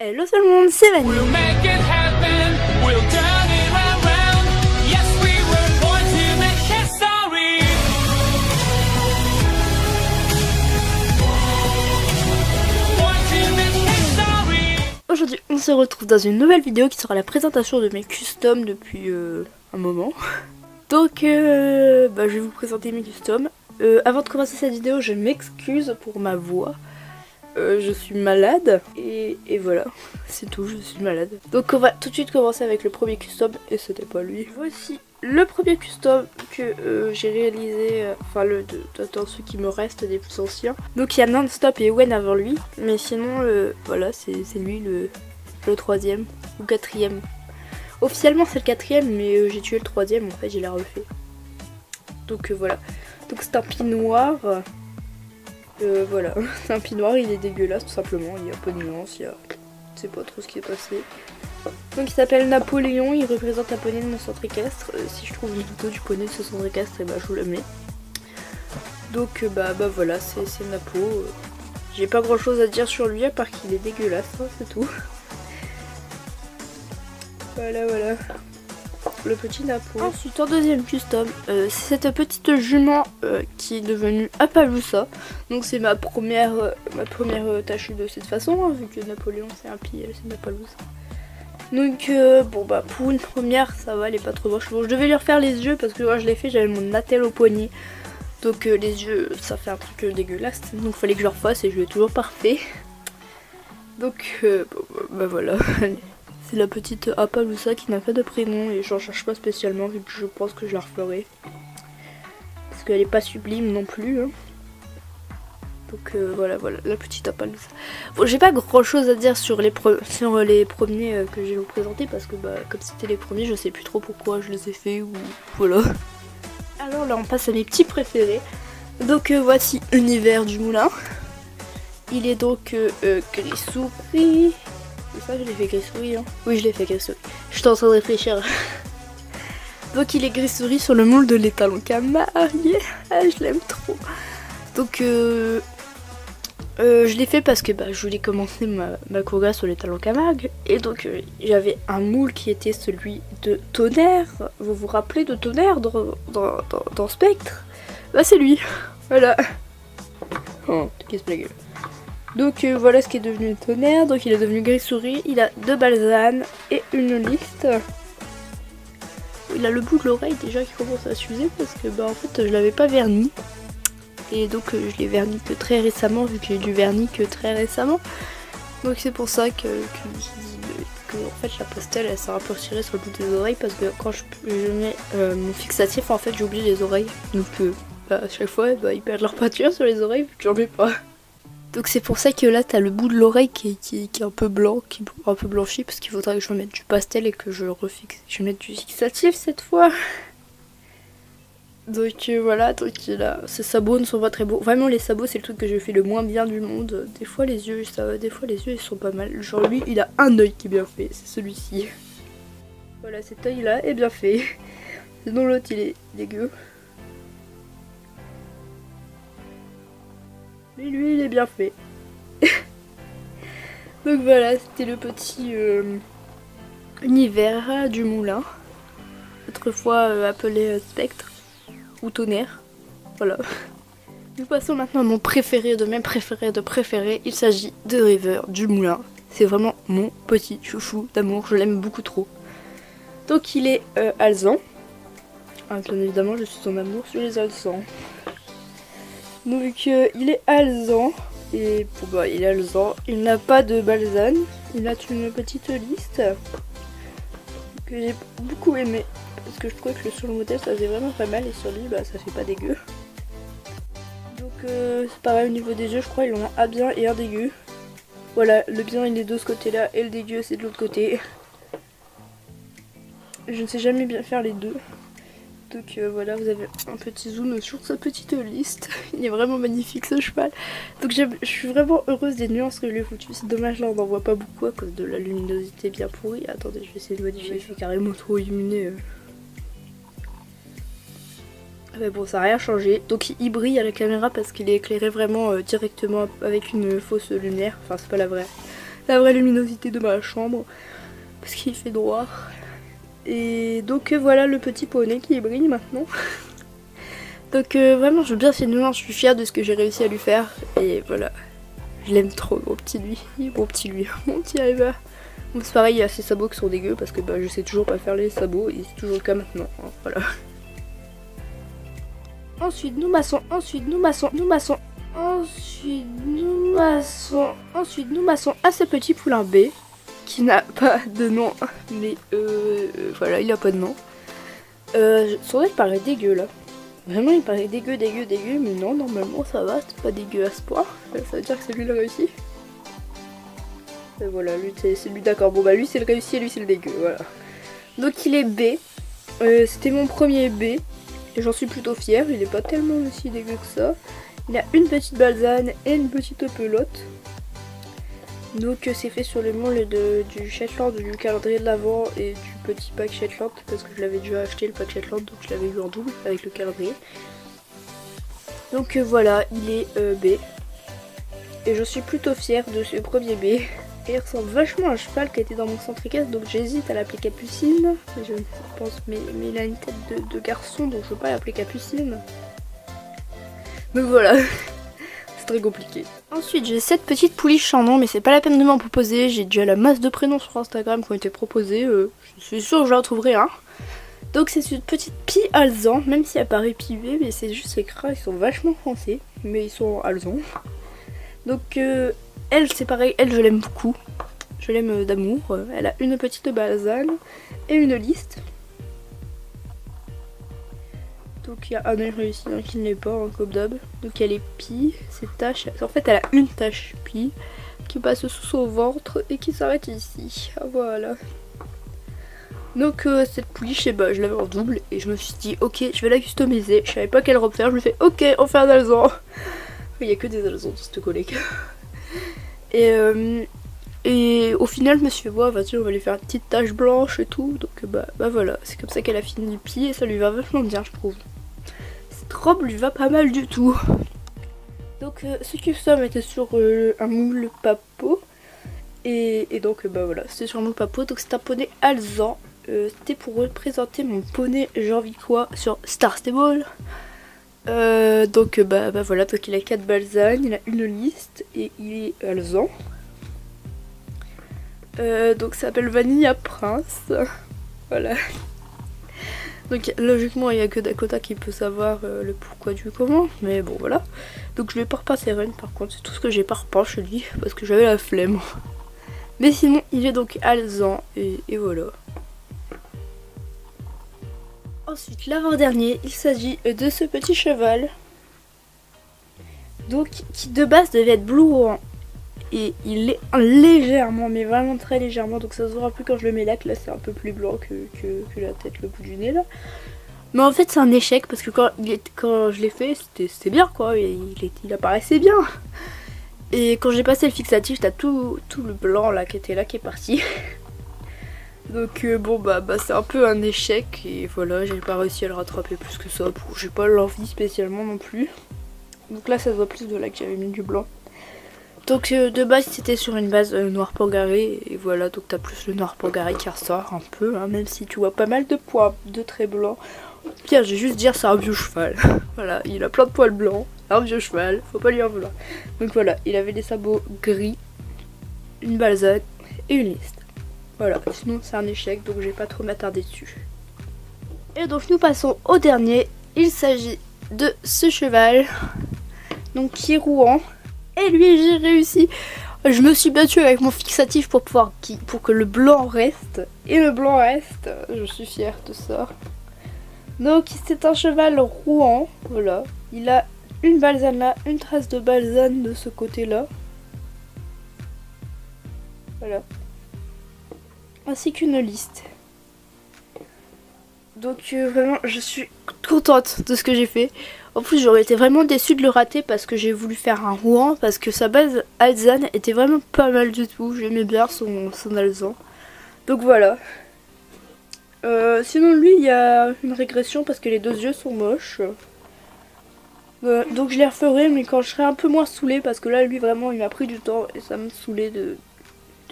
Hello tout le monde, c'est Vanny. Aujourd'hui on se retrouve dans une nouvelle vidéo qui sera la présentation de mes customs depuis un moment. Donc je vais vous présenter mes customs. Avant de commencer cette vidéo, je m'excuse pour ma voix. Je suis malade et voilà, c'est tout, je suis malade. Donc on va tout de suite commencer avec le premier custom et c'était pas lui. Voici le premier custom que j'ai réalisé, enfin dans ceux qui me restent des plus anciens. Donc il y a Non-Stop et Wen avant lui, mais sinon voilà, c'est lui le troisième ou quatrième. Officiellement c'est le quatrième, mais j'ai tué le troisième, en fait j'ai la refait. Donc voilà, donc c'est un pin noir. Voilà, c'est un pin noir, il est dégueulasse tout simplement, il y a pas de nuance, je sais pas trop ce qui est passé. Donc il s'appelle Napoléon, il représente un poney de mon centre équestre. Si je trouve une photo du poney de ce centre équestre, et je vous le mets. Donc voilà, c'est Napo. J'ai pas grand chose à dire sur lui à part qu'il est dégueulasse, hein, c'est tout. Voilà. Le petit Napo. Ensuite en deuxième custom, c'est cette petite jument qui est devenue Appaloosa. Donc c'est ma première tâche de cette façon, hein, vu que Napoléon c'est un pied, c'est une Appaloosa. Donc pour une première ça va, elle est pas trop moche. Bon, je devais lui refaire les yeux parce que quand je l'ai fait j'avais mon attelle au poignet. Donc les yeux ça fait un truc dégueulasse, donc fallait que je le refasse et je l'ai toujours parfait. Donc voilà. C'est la petite Appaloosa qui n'a pas de prénom et j'en cherche pas spécialement vu que je pense que je la referai. Parce qu'elle est pas sublime non plus. Hein. Donc voilà, la petite Appaloosa. Bon, j'ai pas grand chose à dire sur les premiers que je vais vous présenter parce que comme c'était les premiers, je sais plus trop pourquoi je les ai fait ou voilà. Alors là on passe à mes petits préférés. Donc voici Univers du Moulin. Il est donc gris-souris. C'est ça, je l'ai fait gris-souris, hein. Oui, je l'ai fait gris-souris. Je suis en train de réfléchir. Donc il est gris-souris sur le moule de l'étalon Camargue. Ah, je l'aime trop. Donc je l'ai fait parce que je voulais commencer ma course sur l'étalon Camargue. Et donc j'avais un moule qui était celui de Tonnerre. Vous vous rappelez de Tonnerre dans Spectre? C'est lui. Voilà. Oh, qu'est-ce que la gueule. Donc voilà ce qui est devenu Tonnerre. Donc il est devenu gris-souris, il a 2 balsanes et une liste. Il a le bout de l'oreille déjà qui commence à s'user parce que en fait je l'avais pas verni. Et donc je l'ai verni que très récemment vu que j'ai du vernis que très récemment. Donc c'est pour ça que en fait la pastel elle s'est un peu retirée sur le bout des oreilles parce que quand je mets mon fixatif en fait j'oublie les oreilles. Donc à chaque fois ils perdent leur peinture sur les oreilles vu que j'en mets pas. Donc c'est pour ça que là t'as le bout de l'oreille qui est un peu blanc, qui est un peu blanchi parce qu'il faudrait que je mette du pastel et que je refixe. Je vais mettre du fixatif cette fois. Donc voilà, donc là ces sabots ne sont pas très beaux. Vraiment les sabots c'est le truc que je fais le moins bien du monde. Des fois les yeux ça va, des fois les yeux ils sont pas mal. Genre lui il a un œil qui est bien fait, c'est celui-ci. Voilà, cet œil là est bien fait. Sinon l'autre il est dégueu. Mais lui il est bien fait. Donc voilà, c'était le petit univers du moulin. Autrefois appelé Spectre ou Tonnerre. Voilà. Nous passons maintenant à mon préféré de mes préférés. Il s'agit de River du moulin. C'est vraiment mon petit chouchou d'amour, je l'aime beaucoup trop. Donc il est alezan. Bien évidemment je suis en amour sur les alezans. Donc il est alezan et il est alezan, il n'a pas de balsane, il a une petite liste que j'ai beaucoup aimé parce que je trouvais que sur le modèle ça faisait vraiment pas mal et sur lui ça fait pas dégueu. Donc c'est pareil au niveau des yeux, je crois il en a un bien et un dégueu. Voilà, le bien il est de ce côté là et le dégueu c'est de l'autre côté. Je ne sais jamais bien faire les deux. Donc voilà, vous avez un petit zoom sur sa petite liste. Il est vraiment magnifique ce cheval. Donc je suis vraiment heureuse des nuances que je lui ai foutues. C'est dommage là on n'en voit pas beaucoup à cause de la luminosité bien pourrie. Attendez, je vais essayer de modifier, je suis carrément trop illuminée. Mais bon, ça n'a rien changé. Donc il brille à la caméra parce qu'il est éclairé vraiment directement avec une fausse lumière. Enfin c'est pas la vraie. la vraie luminosité de ma chambre parce qu'il fait noir. Et donc voilà le petit poney qui brille maintenant. Donc vraiment je je suis fière de ce que j'ai réussi à lui faire. Et voilà, je l'aime trop mon petit lui, mon petit River. Bon, c'est pareil, il y a ses sabots qui sont dégueux parce que bah, je sais toujours pas faire les sabots et c'est toujours le cas maintenant, hein, voilà. Ensuite nous maçons, ensuite nous maçons, ensuite nous maçons à ce petit poulain B qui n'a pas de nom, mais voilà, il a pas de nom. Son nom il paraît dégueu là. Vraiment il paraît dégueu, mais non, normalement ça va, c'est pas dégueu à ce point. Ça veut dire que c'est lui le réussi. Et voilà, lui c'est lui d'accord, bon bah lui c'est le réussi et lui c'est le dégueu, voilà. Donc il est B, c'était mon premier B. Et j'en suis plutôt fière, il est pas tellement aussi dégueu que ça. Il a une petite balsane et une petite pelote. Donc c'est fait sur les molles du Shetland, du calendrier de l'Avent et du petit pack Shetland. Parce que je l'avais déjà acheté le pack Shetland, donc je l'avais eu en double avec le calendrier. Donc voilà, il est B. Et je suis plutôt fière de ce premier B. Et il ressemble vachement à un cheval qui était dans mon centre équestre, donc j'hésite à l'appeler Capucine. Je pense, mais il a une tête de garçon, donc je veux pas l'appeler Capucine. Donc voilà, c'est très compliqué. Ensuite j'ai cette petite pouliche en nom, mais c'est pas la peine de m'en proposer. J'ai déjà la masse de prénoms sur Instagram qui ont été proposés. Je suis sûre que j'en trouverai un. Donc c'est une petite pie alezan, même si elle paraît pivée, mais c'est juste les crins, ils sont vachement français, mais ils sont alezans. Donc elle c'est pareil, elle je l'aime beaucoup, je l'aime d'amour. Elle a une petite balsane et une liste. Donc il y a un œil réussi, un qui ne l'est pas, un comme d'hab. Donc elle est pie, ses taches, en fait elle a une tache pie qui passe sous son ventre et qui s'arrête ici, voilà. Donc cette pouliche, bah, je l'avais en double et je me suis dit ok je vais la customiser, je savais pas quelle robe faire, je me fais ok on fait un alezan. Il n'y a que des alezans dans cette collègue. Et au final je me suis dit ouais, vas-y on va lui faire une petite tache blanche et tout. Donc bah voilà, c'est comme ça qu'elle a fini pied et ça lui va vachement bien je trouve. Cette robe lui va pas mal du tout. Donc ce custom était sur un moule papo. Et donc bah voilà, c'était sur un moule papo, donc c'est un poney alezan. C'était pour représenter mon poney janvicois sur Star Stable. Donc bah voilà, donc il a 4 balsanes, il a une liste et il est alezan. Donc ça s'appelle Vanilla Prince. Voilà. Donc logiquement il n'y a que Dakota qui peut savoir le pourquoi du comment, mais bon voilà. Donc je lui ai pas repeint ses rênes par contre, c'est tout ce que j'ai pas repeint chez lui parce que j'avais la flemme. Mais sinon il est donc alezan et voilà. Ensuite l'avant-dernier, il s'agit de ce petit cheval. Donc qui de base devait être bleu rohan. Et il est légèrement, mais vraiment très légèrement, donc ça se verra plus quand je le mets là, que là c'est un peu plus blanc que la tête, le bout du nez là. Mais en fait c'est un échec parce que quand je l'ai fait c'était bien quoi, il apparaissait bien. Et quand j'ai passé le fixatif, t'as tout le blanc là qui était là qui est parti. Donc bon bah c'est un peu un échec et voilà, j'ai pas réussi à le rattraper plus que ça, j'ai pas l'envie spécialement non plus. Donc là ça se voit plus de là que j'avais mis du blanc. Donc de base c'était sur une base noir pangaré et voilà, donc t'as plus le noir pangaré qui ressort un peu, hein, même si tu vois pas mal de poils de traits blancs. Pire, j'ai juste dire c'est un vieux cheval. Voilà, il a plein de poils blancs, un vieux cheval, faut pas lui en vouloir. Donc voilà, il avait des sabots gris, une balsane et une liste. Voilà, sinon c'est un échec, donc je vais pas trop m'attarder dessus. Et donc nous passons au dernier, il s'agit de ce cheval, donc qui est rouan. Et lui j'ai réussi. Je me suis battue avec mon fixatif pour que le blanc reste. Et le blanc reste. Je suis fière de ça. Donc c'est un cheval rouan. Voilà. Il a une balsane là, une trace de balsane de ce côté là. Voilà. Ainsi qu'une liste. Donc vraiment je suis contente de ce que j'ai fait. En plus j'aurais été vraiment déçue de le rater parce que j'ai voulu faire un rouan, parce que sa base alezane était vraiment pas mal du tout. J'aimais bien son alezan. Donc voilà. Sinon lui il y a une régression parce que les deux yeux sont moches. Donc je les referai mais quand je serai un peu moins saoulée, parce que là lui vraiment il m'a pris du temps et ça me saoulait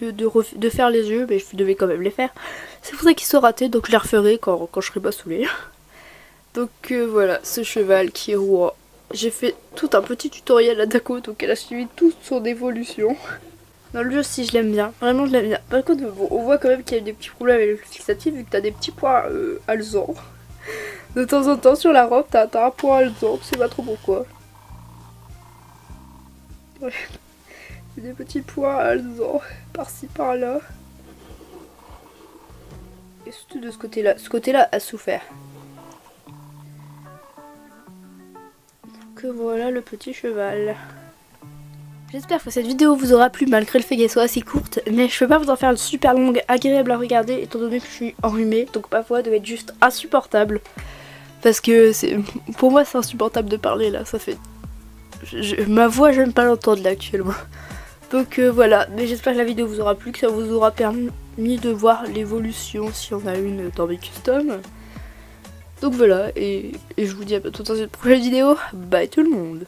de faire les yeux, mais je devais quand même les faire. C'est pour ça qu'ils sont ratés, donc je les referai quand je serai pas saoulée. Donc voilà, ce cheval qui est roi. J'ai fait tout un petit tutoriel à Dako, donc elle a suivi toute son évolution. Dans le jeu aussi je l'aime bien, vraiment je l'aime bien. Par contre bon, on voit quand même qu'il y a des petits problèmes avec le fixatif vu que t'as des petits points alzans. De temps en temps sur la robe t'as un point alzan, je sais pas trop pourquoi. Ouais. Des petits points alzans par-ci par-là. Et surtout de ce côté-là a souffert. Donc voilà le petit cheval. J'espère que cette vidéo vous aura plu malgré le fait qu'elle soit assez courte, mais je peux pas vous en faire une super longue, agréable à regarder étant donné que je suis enrhumée, donc ma voix doit être juste insupportable. Parce que pour moi c'est insupportable de parler là, ça fait... ma voix j'aime pas l'entendre là actuellement. Donc voilà, mais j'espère que la vidéo vous aura plu, que ça vous aura permis de voir l'évolution si on a une dans mes customs. Donc voilà, et je vous dis à bientôt dans une prochaine vidéo, bye tout le monde.